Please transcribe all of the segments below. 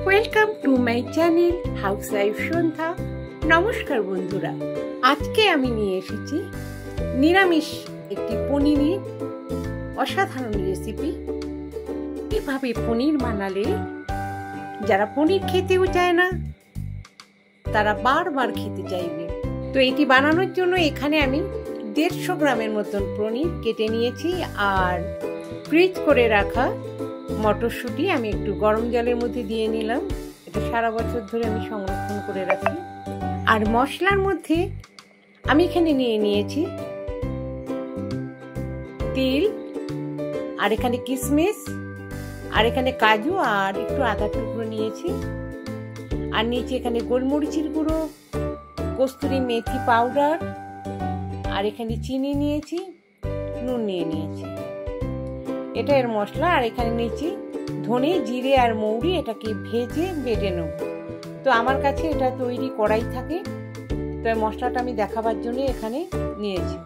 Welcome to my channel house life Sandhya. নমস্কার বন্ধুরা, আজকে আমি নিয়ে এসেছি নিরামিষ একটি পনিরের অসাধারণ রেসিপি। এভাবে পনির বানালে যারা পনির খেতেও চায় না তারা বারবার খেতে চাইবে। তো এটি বানানোর জন্য এখানে আমি 150 গ্রামের মতন পনির কেটে নিয়েছি, আর ফ্রিজ করে রাখা মটরশুঁটি আমি একটু গরম জলের মধ্যে দিয়ে নিলাম। এটা সারা বছর ধরে আমি সংরক্ষণ করে রাখি। আর মশলার মধ্যে আমি এখানে নিয়ে নিয়েছি তিল, আর এখানে কিশমিশ, আর এখানে কাজু, আর একটু আদার টুকরো নিয়েছি, আর নিয়েছি এখানে গোলমরিচের গুঁড়ো, কস্তুরি মেথি পাউডার, আর এখানে চিনি নিয়েছি, নুন নিয়ে নিয়েছি। এটা এর মশলা। আর এখানে নিয়েছি ধনে, জিরে আর মৌরি, এটাকে ভেজে বেটে নেব। তো আমার কাছে এটা তৈরি করাই থাকে, তো মশলাটা আমি দেখাবার জন্য এখানে নিয়েছি।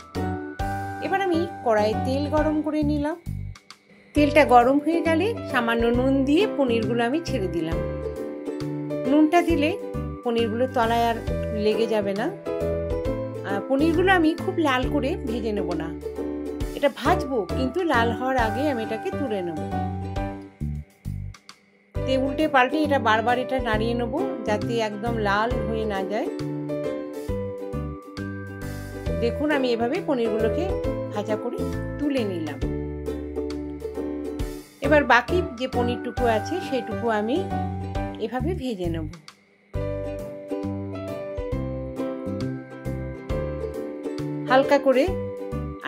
এবার আমি কড়াইয়ে তেল গরম করে নিলাম। তেলটা গরম হয়ে গেলে সামান্য নুন দিয়ে পনিরগুলো আমি ছেড়ে দিলাম। নুনটা দিলে পনিরগুলো তলায় আর লেগে যাবে না। পনিরগুলো আমি খুব লাল করে ভেজে নেব না, এটা ভাজবো কিন্তু লাল হওয়ার আগে আমি এটাকে তুলে নেব। উল্টে পাল্টে এটা বারবার এটা নাড়িয়ে নেব যাতে একদম লাল হয়ে না যায়। দেখুন আমি এভাবে পনিরগুলোকে ভাজা করে তুলে নিলাম। এবার বাকি যে পনিরটুকু আছে সেটুকু আমি এভাবে ভেজে নেব। হালকা করে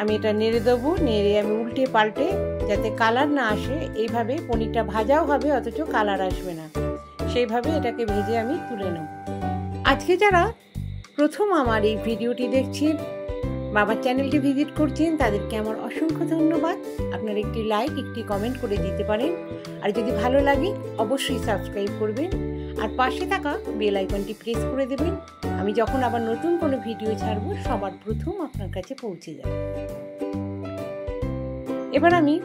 আমি এটা নেড়ে দেবো, নেড়ে আমি উল্টে পাল্টে যাতে কালার না আসে, এইভাবে পনিরটা ভাজাও হবে অথচ কালার আসবে না, সেইভাবে এটাকে ভেজে আমি তুলে নেব। আজকে যারা প্রথম আমার এই ভিডিওটি দেখছেন, বাবার চ্যানেলটি ভিজিট করছেন, তাদেরকে আমার অসংখ্য ধন্যবাদ। আপনারা একটি লাইক, একটি কমেন্ট করে দিতে পারেন, আর যদি ভালো লাগে অবশ্যই সাবস্ক্রাইব করবেন, আর পাশে থাকা বেল আইকনটি প্রেস করে দেবেন। আমি যখন আবার নতুন কোনো ভিডিও ছাড়বো সবার প্রথম আপনার কাছে পৌঁছে যাবে। এবার আমি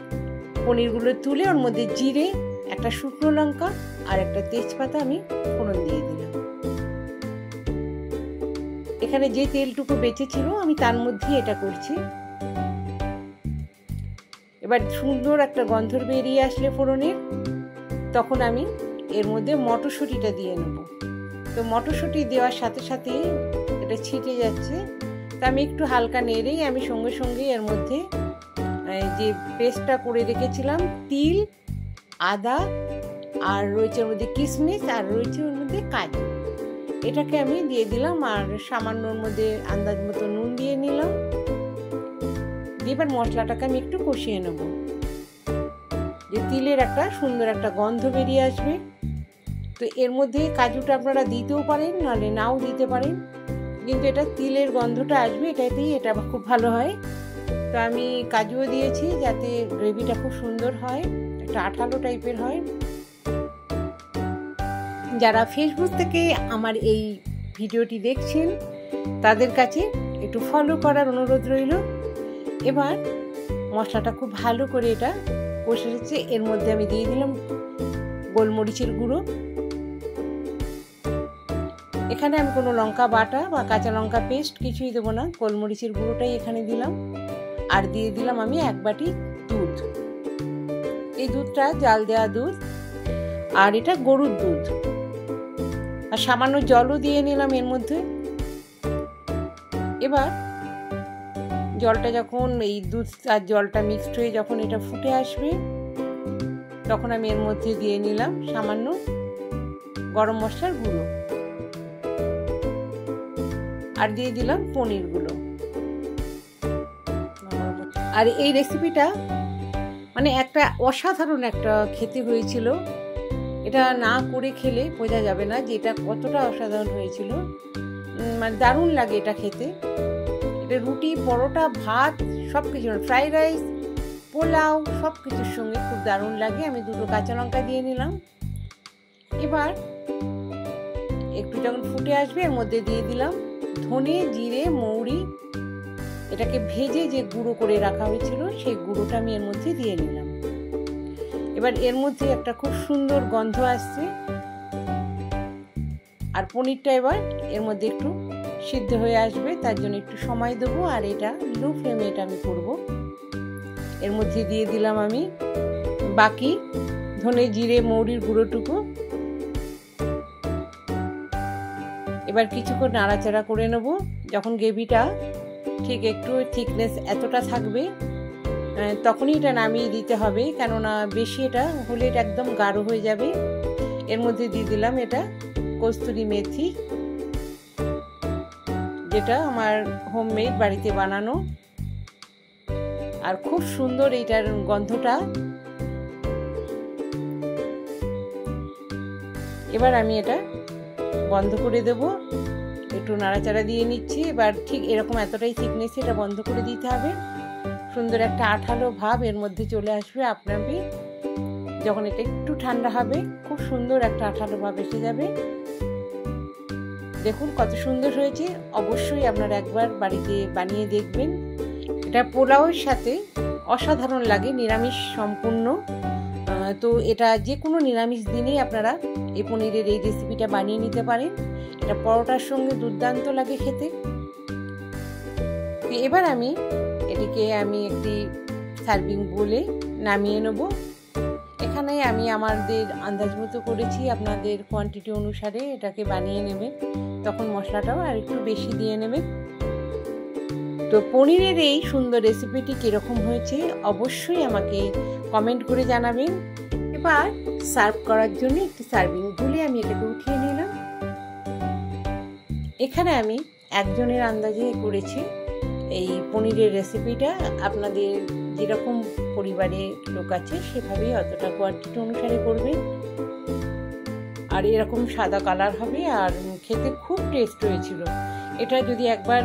পনিরগুলো তুলে ওর মধ্যে জিরে, একটা শুকনো লঙ্কা আর একটা তেজপাতা আমি ফোড়ন দিয়ে দিলাম। এখানে যে তেলটুকু বেঁচে ছিল আমি তার মধ্যে এটা করছি। এবার সুন্দর একটা গন্ধ বেরিয়ে আসলে ফোড়নের, তখন আমি এর মধ্যে মটরশুঁটিটা দিয়ে নেব। তো মটরশুঁটি দেওয়ার সাথে সাথেই এটা ছিটে যাচ্ছে, তা আমি একটু হালকা নেড়েই আমি সঙ্গে সঙ্গে এর মধ্যে যে পেস্টটা করে রেখেছিলাম তিল, আদা, আর রয়েছে ওর মধ্যে কিশমিশ, আর রয়েছে ওর মধ্যে কাজু, এটাকে আমি দিয়ে দিলাম। আর সামান্য ওর মধ্যে আন্দাজ মতো নুন দিয়ে নিলাম। এবার মশলাটাকে আমি একটু কষিয়ে নেব, যে তিলের একটা সুন্দর একটা গন্ধ বেরিয়ে আসবে। তো এর মধ্যে কাজুটা আপনারা দিতেও পারেন, নাহলে নাও দিতে পারেন, কিন্তু এটা তিলের গন্ধটা আসবে এটাতেই এটা খুব ভালো হয়। তো আমি কাজুও দিয়েছি যাতে গ্রেভিটা খুব সুন্দর হয়, একটা আঠালো টাইপের হয়। যারা ফেসবুক থেকে আমার এই ভিডিওটি দেখছেন তাদের কাছে একটু ফলো করার অনুরোধ রইল। এবার মশলাটা খুব ভালো করে এটা কষেছে। এর মধ্যে আমি দিয়ে দিলাম গোলমরিচের গুঁড়ো। এখানে আমি কোনো লঙ্কা বাটা বা কাঁচা লঙ্কা পেস্ট কিছুই দেবো না, গোলমরিচের গুঁড়োটাই এখানে দিলাম। আর দিয়ে দিলাম আমি 1 বাটি দুধ। এই দুধটা জাল দেওয়া দুধ, আর এটা গরুর দুধ। আর সামান্য জলও দিয়ে নিলাম এর মধ্যে। এবার জলটা যখন এই দুধ আর জলটা মিক্সড হয়ে যখন এটা ফুটে আসবে, তখন আমি এর মধ্যে দিয়ে নিলাম সামান্য গরম মশলার গুঁড়ো, আর দিয়ে দিলাম পনিরগুলো। আর এই রেসিপিটা মানে একটা অসাধারণ একটা খেতে হয়েছিল, এটা না করে খেলে বোঝা যাবে না যে এটা কতটা অসাধারণ হয়েছিল। মানে দারুণ লাগে এটা খেতে। এটা রুটি, পরোটা, ভাত সব কিছু, ফ্রাইড রাইস, পোলাও সব কিছুর সঙ্গে খুব দারুণ লাগে। আমি 2 কাঁচা লঙ্কা দিয়ে নিলাম। এবার একটু যখন ফুটে আসবে এর মধ্যে দিয়ে দিলাম ধনে, জিরে, মৌরি, এটাকে ভেজে যে গুঁড়ো করে রাখা হয়েছিল সেই গুঁড়োটা আমি এর মধ্যে দিয়ে নিলাম। এবার এর মধ্যে একটা খুব সুন্দর গন্ধ আসছে, আর পনিরটা এবার এর মধ্যে একটু সিদ্ধ হয়ে আসবে, তার জন্য একটু সময় দেবো। আর এটা লো ফ্লেমে এটা আমি করব। এর মধ্যে দিয়ে দিলাম আমি বাকি ধনে জিরে মৌরির গুঁড়োটুকু। এবার কিছুক্ষণ নাড়াচাড়া করে নেব। যখন গ্রেভিটা ঠিক একটু থিকনেস এতটা থাকবে তখনই এটা নামিয়ে দিতে হবে, কেননা বেশি এটা হলে এটা একদম গাঢ় হয়ে যাবে। এর মধ্যে দিয়ে দিলাম এটা কস্তুরি মেথি, যেটা আমার হোমমেড বাড়িতে বানানো, আর খুব সুন্দর এইটার গন্ধটা। এবার আমি এটা বন্ধ করে দেব, একটু নাড়াচাড়া দিয়ে নিচ্ছি। এবার ঠিক এরকম এতটাই থিকনেস এটা বন্ধ করে দিতে হবে। সুন্দর একটা আঠালো ভাব এর মধ্যে চলে আসবে। আপনাকে যখন এটা একটু ঠান্ডা হবে খুব সুন্দর একটা আঠালো ভাব এসে যাবে। দেখুন কত সুন্দর হয়েছে। অবশ্যই আপনারা একবার বাড়িতে বানিয়ে দেখবেন। এটা পোলাওয়ের সাথে অসাধারণ লাগে, নিরামিষ সম্পূর্ণ। তো এটা যে কোনো নিরামিষ দিনেই আপনারা এই পনিরের এই রেসিপিটা বানিয়ে নিতে পারেন। এটা পরোটার সঙ্গে দুর্দান্ত লাগে খেতে। এবার আমি এটিকে একটি সার্ভিং বলে নামিয়ে নেব। এখানে আমি আমাদের আন্দাজ মতো করেছি, আপনাদের কোয়ান্টিটি অনুসারে এটাকে বানিয়ে নেবেন। তখন মশলাটাও আর একটু বেশি দিয়ে নেবেন। তো পনিরের এই সুন্দর রেসিপিটি কীরকম হয়েছে অবশ্যই আমাকে কমেন্ট করে জানাবেন। এবার সার্ভ করার জন্য একটি সার্ভিং বলে আমি এটাকে উঠিয়ে নিলাম। এখানে আমি একজনের আন্দাজে করেছি এই পনিরের রেসিপিটা। আপনাদের যেরকম পরিবারে লোক আছে সেভাবেই অতটা কোয়ান্টিটি অনুসারে করবেন। আর এরকম সাদা কালার হবে, আর খেতে খুব টেস্ট হয়েছিল। এটা যদি একবার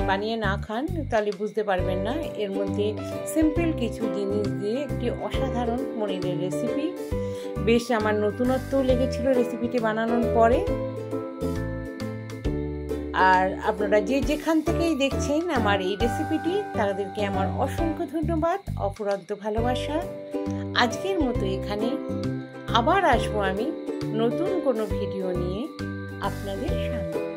বানিয়ে না খান তাহলে বুঝতে পারবেন না। এর মধ্যে সিম্পল কিছু জিনিস দিয়ে একটি অসাধারণ পনিরের রেসিপি। বেশ আমার নতুনত্ব লেগেছিল রেসিপিটি বানানোর পরে। আর আপনারা যে যেখান থেকেই দেখছেন আমার এই রেসিপিটি, তাদেরকে আমার অসংখ্য ধন্যবাদ, অফুরন্ত ভালোবাসা। আজকের মতো এখানে আবার আসবো আমি নতুন কোনো ভিডিও নিয়ে আপনাদের সামনে।